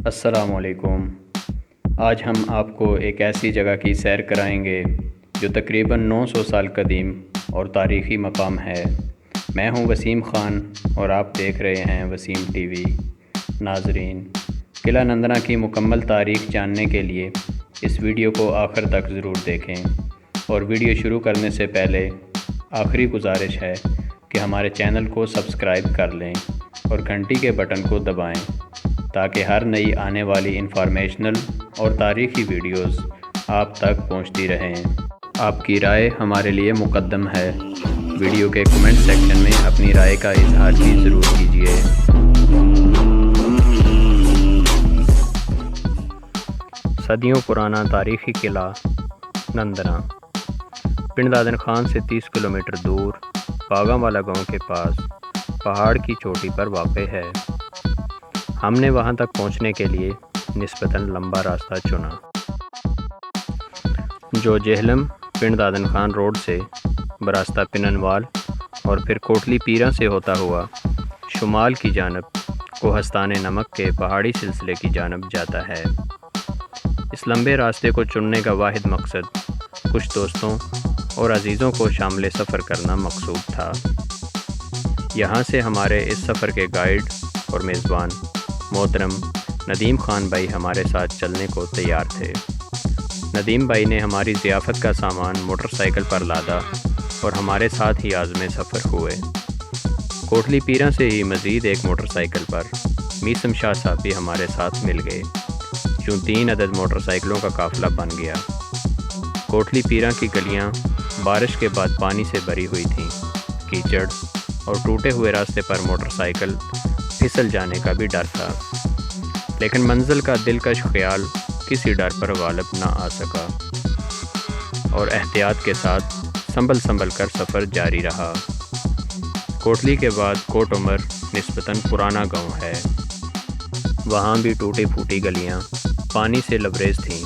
السلام علیکم۔ آج ہم آپ کو ایک ایسی جگہ کی سیر کرائیں گے جو تقریباً 900 سال قدیم اور تاریخی مقام ہے۔ میں ہوں وسیم خان اور آپ دیکھ رہے ہیں وسیم ٹی وی۔ ناظرین، قلعہ نندنا کی مکمل تاریخ جاننے کے لیے اس ویڈیو کو آخر تک ضرور دیکھیں، اور ویڈیو شروع کرنے سے پہلے آخری گزارش ہے کہ ہمارے چینل کو سبسکرائب کر لیں اور گھنٹی کے بٹن کو دبائیں تاکہ ہر نئی آنے والی انفارمیشنل اور تاریخی ویڈیوز آپ تک پہنچتی رہیں۔ آپ کی رائے ہمارے لیے مقدم ہے۔ ویڈیو کے کمنٹ سیکشن میں اپنی رائے کا اظہار بھی ضرور کیجیے۔ صدیوں پرانا تاریخی قلعہ نندنا پنڈ دادن خان سے 30 کلومیٹر دور باغاں والا گاؤں کے پاس پہاڑ کی چوٹی پر واقع ہے۔ ہم نے وہاں تک پہنچنے کے لیے نسبتاً لمبا راستہ چنا، جو جہلم پنڈ دادن خان روڈ سے براستہ پننوال اور پھر کوٹلی پیراں سے ہوتا ہوا شمال کی جانب کوہستان نمک کے پہاڑی سلسلے کی جانب جاتا ہے۔ اس لمبے راستے کو چننے کا واحد مقصد کچھ دوستوں اور عزیزوں کو شامل سفر کرنا مقصود تھا۔ یہاں سے ہمارے اس سفر کے گائیڈ اور میزبان محترم ندیم خان بھائی ہمارے ساتھ چلنے کو تیار تھے۔ ندیم بھائی نے ہماری ضیافت کا سامان موٹر سائیکل پر لادا اور ہمارے ساتھ ہی عازم سفر ہوئے۔ کوٹلی پیراں سے ہی مزید ایک موٹر سائیکل پر میثم شاہ صاحب بھی ہمارے ساتھ مل گئے۔ یوں 3 عدد موٹر سائیکلوں کا قافلہ بن گیا۔ کوٹلی پیراں کی گلیاں بارش کے بعد پانی سے بھری ہوئی تھیں۔ کیچڑ اور ٹوٹے ہوئے راستے پر موٹر سائیکل پھسل جانے کا بھی ڈر تھا، لیکن منزل کا دلکش خیال کسی ڈر پر غالب نہ آ سکا، اور احتیاط کے ساتھ سنبھل کر سفر جاری رہا۔ کوٹلی کے بعد کوٹ عمر نسبتاً پرانا گاؤں ہے۔ وہاں بھی ٹوٹی پھوٹی گلیاں پانی سے لبریز تھیں،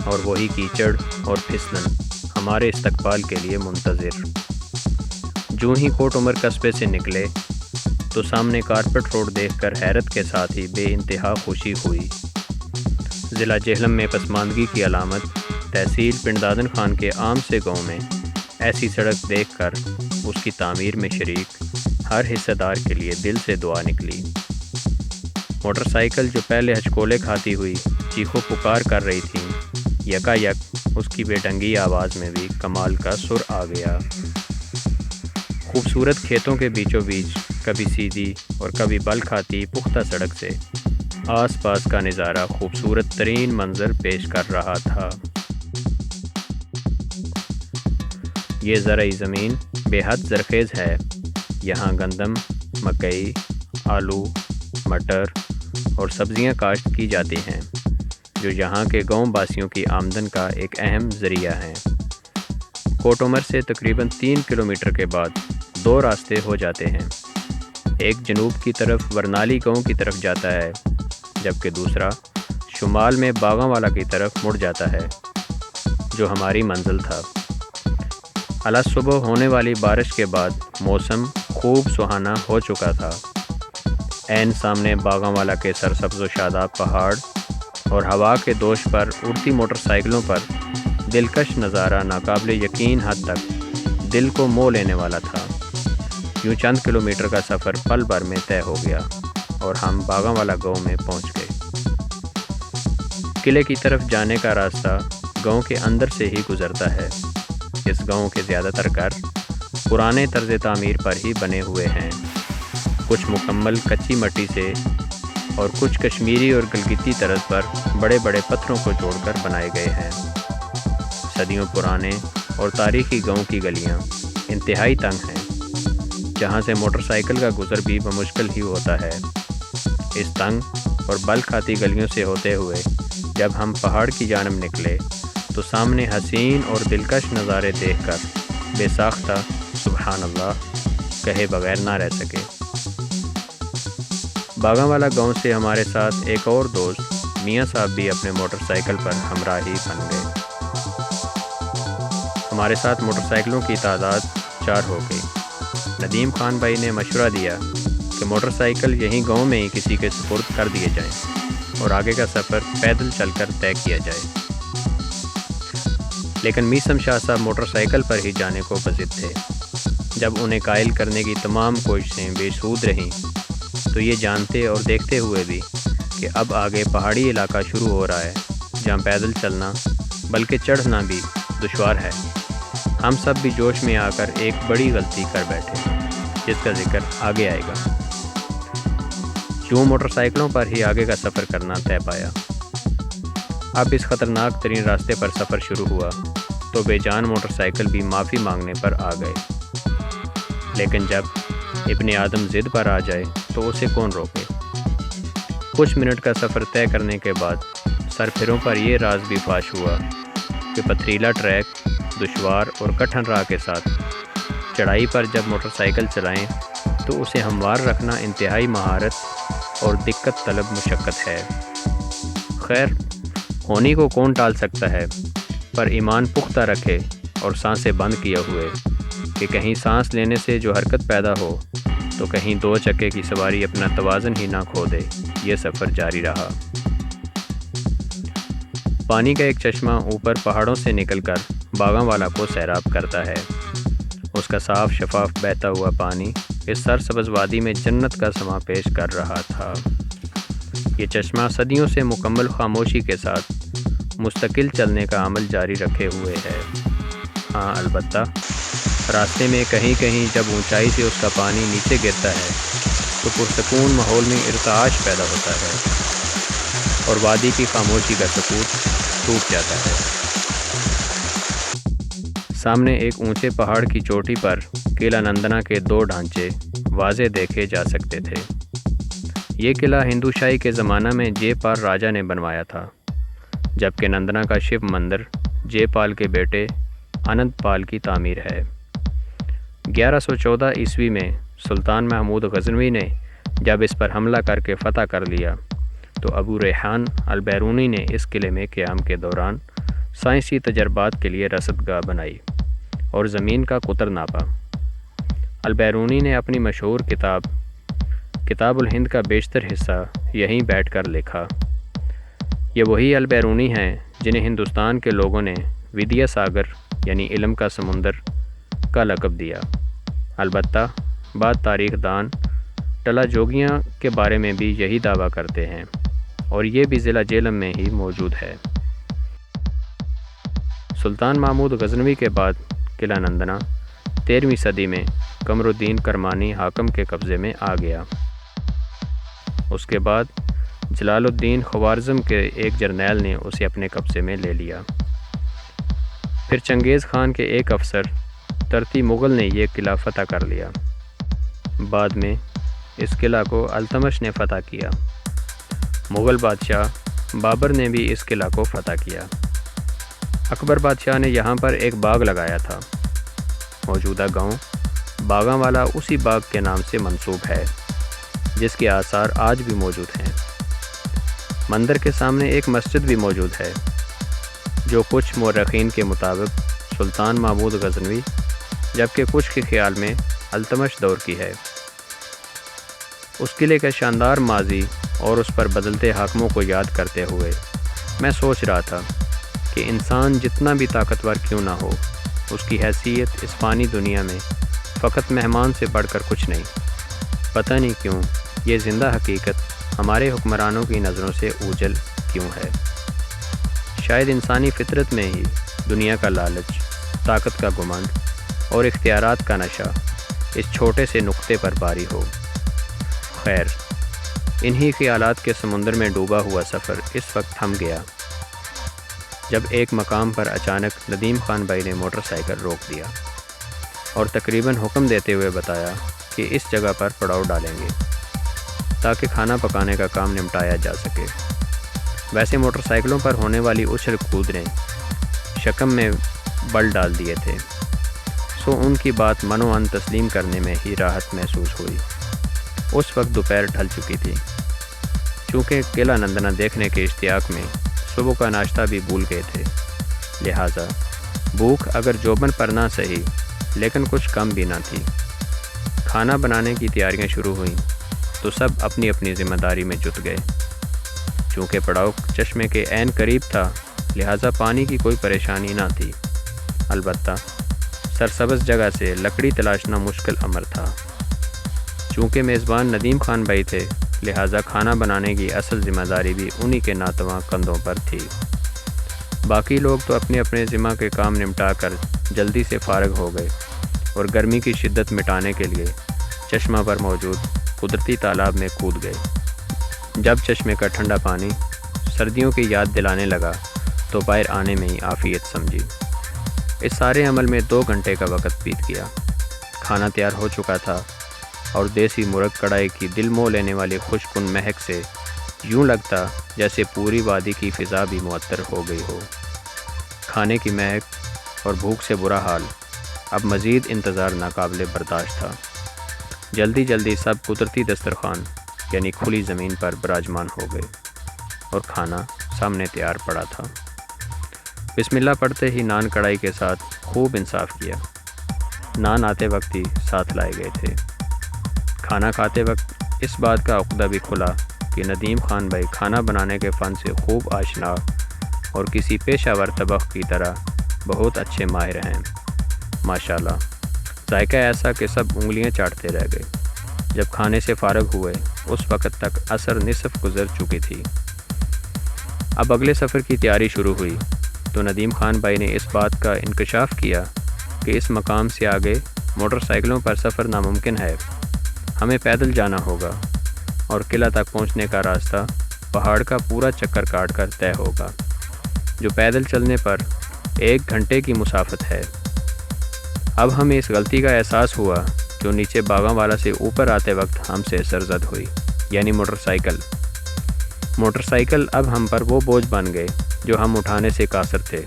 اور وہی کیچڑ اور پھسلن ہمارے استقبال کے لیے منتظر۔ جو ہی کوٹ عمر قصبے سے نکلے تو سامنے کارپٹ روڈ دیکھ کر حیرت کے ساتھ ہی بے انتہا خوشی ہوئی۔ ضلع جہلم میں پسماندگی کی علامت تحصیل پنڈ دادن خان کے عام سے گاؤں میں ایسی سڑک دیکھ کر اس کی تعمیر میں شریک ہر حصہ دار کے لیے دل سے دعا نکلی۔ موٹر سائیکل جو پہلے ہچکولے کھاتی ہوئی چیخو پکار کر رہی تھی، یکا یک اس کی بے ڈنگی آواز میں بھی کمال کا سر آ گیا۔ خوبصورت کھیتوں کے بیچوں بیچ کبھی سیدھی اور کبھی بل کھاتی پختہ سڑک سے آس پاس کا نظارہ خوبصورت ترین منظر پیش کر رہا تھا۔ یہ زرعی زمین بے حد زرخیز ہے۔ یہاں گندم، مکئی، آلو، مٹر اور سبزیاں کاشت کی جاتی ہیں، جو یہاں کے گاؤں باسیوں کی آمدن کا ایک اہم ذریعہ ہیں۔ کوٹ عمر سے تقریباً 3 کلومیٹر کے بعد 2 راستے ہو جاتے ہیں۔ ایک جنوب کی طرف ورنالی گاؤں کی طرف جاتا ہے، جبکہ دوسرا شمال میں باغاں والا کی طرف مڑ جاتا ہے، جو ہماری منزل تھا۔ اعلیٰ صبح ہونے والی بارش کے بعد موسم خوب سہانا ہو چکا تھا۔ عین سامنے باغاں والا کے سرسبز و شاداب پہاڑ اور ہوا کے دوش پر اڑتی موٹر سائیکلوں پر دلکش نظارہ ناقابل یقین حد تک دل کو مو لینے والا تھا۔ یوں چند کلومیٹر کا سفر پل بھر میں طے ہو گیا اور ہم باغاں والا گاؤں میں پہنچ گئے۔ قلعے کی طرف جانے کا راستہ گاؤں کے اندر سے ہی گزرتا ہے۔ اس گاؤں کے زیادہ تر گھر پرانے طرز تعمیر پر ہی بنے ہوئے ہیں، کچھ مکمل کچی مٹی سے اور کچھ کشمیری اور گلگتی طرز پر بڑے بڑے پتھروں کو جوڑ کر بنائے گئے ہیں۔ صدیوں پرانے اور تاریخی گاؤں کی گلیاں انتہائی تنگ ہیں، جہاں سے موٹر سائیکل کا گزر بھی بمشکل ہی ہوتا ہے۔ اس تنگ اور بل کھاتی گلیوں سے ہوتے ہوئے جب ہم پہاڑ کی جانب نکلے تو سامنے حسین اور دلکش نظارے دیکھ کر بے ساختہ سبحان اللہ کہے بغیر نہ رہ سکے۔ باغاں والا گاؤں سے ہمارے ساتھ ایک اور دوست میاں صاحب بھی اپنے موٹر سائیکل پر ہمراہی بن گئے۔ ہمارے ساتھ موٹر سائیکلوں کی تعداد 4 ہو گئی۔ ندیم خان بھائی نے مشورہ دیا کہ موٹر سائیکل یہیں گاؤں میں ہی کسی کے سپرد کر دیے جائیں۔ اور آگے کا سفر پیدل چل کر طے کیا جائے، لیکن میثم شاہ صاحب موٹر سائیکل پر ہی جانے کو بضد تھے۔ جب انہیں قائل کرنے کی تمام کوششیں بے سود رہیں تو یہ جانتے اور دیکھتے ہوئے بھی کہ اب آگے پہاڑی علاقہ شروع ہو رہا ہے جہاں پیدل چلنا بلکہ چڑھنا بھی دشوار ہے، ہم سب بھی جوش میں آ کر ایک بڑی غلطی کر بیٹھے جس کا ذکر آگے آئے گا۔ یوں موٹر سائیکلوں پر ہی آگے کا سفر کرنا طے پایا۔ اب اس خطرناک ترین راستے پر سفر شروع ہوا تو بے جان موٹر سائیکل بھی معافی مانگنے پر آ گئے، لیکن جب ابن آدم ضد پر آ جائے تو اسے کون روکے۔ کچھ منٹ کا سفر طے کرنے کے بعد سرپھروں پر یہ راز بھی فاش ہوا کہ پتھریلا ٹریک، دشوار اور کٹھن راہ کے ساتھ چڑھائی پر جب موٹر سائیکل چلائیں تو اسے ہموار رکھنا انتہائی مہارت اور دقت طلب مشقت ہے۔ خیر، ہونی کو کون ٹال سکتا ہے، پر ایمان پختہ رکھے اور سانسیں بند کیے ہوئے کہ کہیں سانس لینے سے جو حرکت پیدا ہو تو کہیں دو چکے کی سواری اپنا توازن ہی نہ کھو دے، یہ سفر جاری رہا۔ پانی کا ایک چشمہ اوپر پہاڑوں سے نکل کر باغاں والا کو سیراب کرتا ہے۔ اس کا صاف شفاف بہتا ہوا پانی اس سرسبز وادی میں جنت کا سما پیش کر رہا تھا۔ یہ چشمہ صدیوں سے مکمل خاموشی کے ساتھ مستقل چلنے کا عمل جاری رکھے ہوئے ہے۔ ہاں، البتہ راستے میں کہیں کہیں جب اونچائی سے اس کا پانی نیچے گرتا ہے تو پرسکون ماحول میں ارتعاش پیدا ہوتا ہے اور وادی کی خاموشی کا سکوت ٹوٹ جاتا ہے۔ سامنے ایک اونچے پہاڑ کی چوٹی پر قلعہ نندنا کے دو ڈھانچے واضح دیکھے جا سکتے تھے۔ یہ قلعہ ہندو شاہی کے زمانہ میں جے پال راجہ نے بنوایا تھا، جبکہ نندنا کا شیو مندر جے پال کے بیٹے اننت پال کی تعمیر ہے۔ 1114 عیسوی میں سلطان محمود غزنوی نے جب اس پر حملہ کر کے فتح کر لیا تو ابو ریحان البیرونی نے اس قلعے میں قیام کے دوران سائنسی تجربات کے لیے رصدگاہ بنائی اور زمین کا قطر ناپا۔ البیرونی نے اپنی مشہور کتاب الہند کا بیشتر حصہ یہیں بیٹھ کر لکھا۔ یہ وہی البیرونی ہیں جنہیں ہندوستان کے لوگوں نے ودیا ساگر یعنی علم کا سمندر کا لقب دیا۔ البتہ بعض تاریخ دان ٹلا جوگیاں کے بارے میں بھی یہی دعویٰ کرتے ہیں اور یہ بھی ضلع جہلم میں ہی موجود ہے۔ سلطان محمود غزنوی کے بعد قلعہ نندنا 13ویں صدی میں قمر الدین کرمانی حاکم کے قبضے میں آ گیا۔ اس کے بعد جلال الدین خوارزم کے ایک جرنیل نے اسے اپنے قبضے میں لے لیا۔ پھر چنگیز خان کے ایک افسر ترتی مغل نے یہ قلعہ فتح کر لیا۔ بعد میں اس قلعہ کو التمش نے فتح کیا۔ مغل بادشاہ بابر نے بھی اس قلعہ کو فتح کیا۔ اکبر بادشاہ نے یہاں پر ایک باغ لگایا تھا۔ موجودہ گاؤں باغاں والا اسی باغ کے نام سے منسوب ہے، جس کے آثار آج بھی موجود ہیں۔ مندر کے سامنے ایک مسجد بھی موجود ہے، جو کچھ مورخین کے مطابق سلطان محمود غزنوی جبکہ کچھ کے خیال میں التمش دور کی ہے۔ اس قلعے کا شاندار ماضی اور اس پر بدلتے حاکموں کو یاد کرتے ہوئے میں سوچ رہا تھا کہ انسان جتنا بھی طاقتور کیوں نہ ہو، اس کی حیثیت اس فانی دنیا میں فقط مہمان سے بڑھ کر کچھ نہیں۔ پتہ نہیں کیوں یہ زندہ حقیقت ہمارے حکمرانوں کی نظروں سے اوجھل کیوں ہے۔ شاید انسانی فطرت میں ہی دنیا کا لالچ، طاقت کا گھمنڈ اور اختیارات کا نشہ اس چھوٹے سے نقطے پر باری ہو۔ خیر، انہی خیالات کے سمندر میں ڈوبا ہوا سفر اس وقت تھم گیا جب ایک مقام پر اچانک ندیم خان بھائی نے موٹر سائیکل روک دیا اور تقریباً حکم دیتے ہوئے بتایا کہ اس جگہ پر پڑاؤ ڈالیں گے تاکہ کھانا پکانے کا کام نمٹایا جا سکے۔ ویسے موٹر سائیکلوں پر ہونے والی اچھل کود نے شکم میں بل ڈال دیے تھے، سو ان کی بات منوان تسلیم کرنے میں ہی راحت محسوس ہوئی۔ اس وقت دوپہر ڈھل چکی تھی۔ چونکہ قلعہ نندنا دیکھنے کے اشتیاق میں صبح کا ناشتہ بھی بھول گئے تھے، لہٰذا بھوک اگر جوبن پر نہ سہی لیکن کچھ کم بھی نہ تھی۔ کھانا بنانے کی تیاریاں شروع ہوئیں تو سب اپنی اپنی ذمہ داری میں جٹ گئے۔ چونکہ پڑاؤ چشمے کے عین قریب تھا لہٰذا پانی کی کوئی پریشانی نہ تھی، البتہ سرسبز جگہ سے لکڑی تلاشنا مشکل امر تھا۔ چونکہ میزبان ندیم خان بھائی تھے لہٰذا کھانا بنانے کی اصل ذمہ داری بھی انہی کے ناتواں کندھوں پر تھی۔ باقی لوگ تو اپنے اپنے ذمہ کے کام نمٹا کر جلدی سے فارغ ہو گئے اور گرمی کی شدت مٹانے کے لیے چشمہ پر موجود قدرتی تالاب میں کود گئے۔ جب چشمے کا ٹھنڈا پانی سردیوں کی یاد دلانے لگا تو باہر آنے میں ہی عافیت سمجھی۔ اس سارے عمل میں 2 گھنٹے کا وقت بیت گیا۔ کھانا تیار ہو چکا تھا اور دیسی مرغ کڑھائی کی دل موہ لینے والی خوشبو مہک سے یوں لگتا جیسے پوری وادی کی فضا بھی معطر ہو گئی ہو۔ کھانے کی مہک اور بھوک سے برا حال، اب مزید انتظار ناقابل برداشت تھا۔ جلدی جلدی سب قدرتی دسترخوان یعنی کھلی زمین پر براجمان ہو گئے اور کھانا سامنے تیار پڑا تھا۔ بسم اللہ پڑھتے ہی نان کڑھائی کے ساتھ خوب انصاف کیا۔ نان آتے وقت ہی ساتھ لائے گئے تھے۔ کھانا کھاتے وقت اس بات کا عقدہ بھی کھلا کہ ندیم خان بھائی کھانا بنانے کے فن سے خوب آشنا اور کسی پیشہ ور طبخ کی طرح بہت اچھے ماہر ہیں۔ ماشاءاللہ، ذائقہ ایسا کہ سب انگلیاں چاٹتے رہ گئے۔ جب کھانے سے فارغ ہوئے اس وقت تک عصر نصف گزر چکی تھی۔ اب اگلے سفر کی تیاری شروع ہوئی تو ندیم خان بھائی نے اس بات کا انکشاف کیا کہ اس مقام سے آگے موٹر سائیکلوں پر سفر ناممکن ہے، ہمیں پیدل جانا ہوگا اور قلعہ تک پہنچنے کا راستہ پہاڑ کا پورا چکر کاٹ کر طے ہوگا، جو پیدل چلنے پر 1 گھنٹے کی مسافت ہے۔ اب ہمیں اس غلطی کا احساس ہوا جو نیچے باغاں والا سے اوپر آتے وقت ہم سے سرزد ہوئی، یعنی موٹر سائیکل اب ہم پر وہ بوجھ بن گئے جو ہم اٹھانے سے قاصر تھے،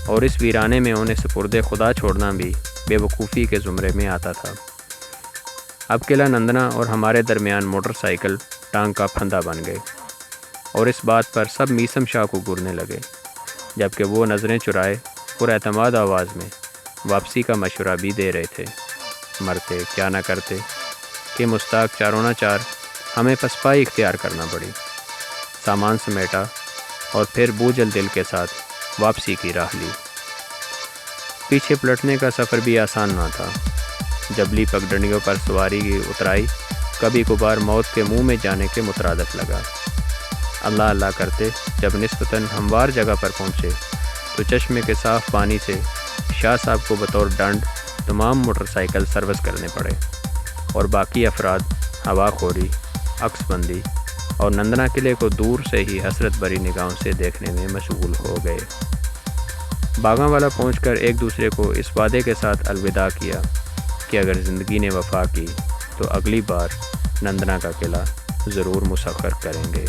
اور اس ویرانے میں انہیں سپرد خدا چھوڑنا بھی بے وقوفی کے زمرے میں آتا تھا۔ اب قلعہ نندنا اور ہمارے درمیان موٹر سائیکل ٹانگ کا پھندا بن گئے، اور اس بات پر سب میسم شاہ کو گرنے لگے، جبکہ وہ نظریں چرائے پر اعتماد آواز میں واپسی کا مشورہ بھی دے رہے تھے۔ مرتے کیا نہ کرتے کہ مستاق چاروں نہ چار ہمیں پسپائی اختیار کرنا پڑی۔ سامان سمیٹا اور پھر بوجھل دل کے ساتھ واپسی کی راہ لی۔ پیچھے پلٹنے کا سفر بھی آسان نہ تھا۔ جبلی پگڈنڈیوں پر سواری کی اترائی کبھی کبھار موت کے منہ میں جانے کے مترادف لگا۔ اللہ اللہ کرتے جب نسبتاً ہموار جگہ پر پہنچے تو چشمے کے صاف پانی سے شاہ صاحب کو بطور ڈنڈ تمام موٹر سائیکل سروس کرنے پڑے، اور باقی افراد ہوا خوری، عکس بندی اور نندنا قلعے کو دور سے ہی حسرت بری نگاہوں سے دیکھنے میں مشغول ہو گئے۔ باغاں والا پہنچ کر ایک دوسرے کو اس وعدے کے ساتھ الوداع کیا کہ اگر زندگی نے وفا کی تو اگلی بار نندنا کا قلعہ ضرور مسخر کریں گے۔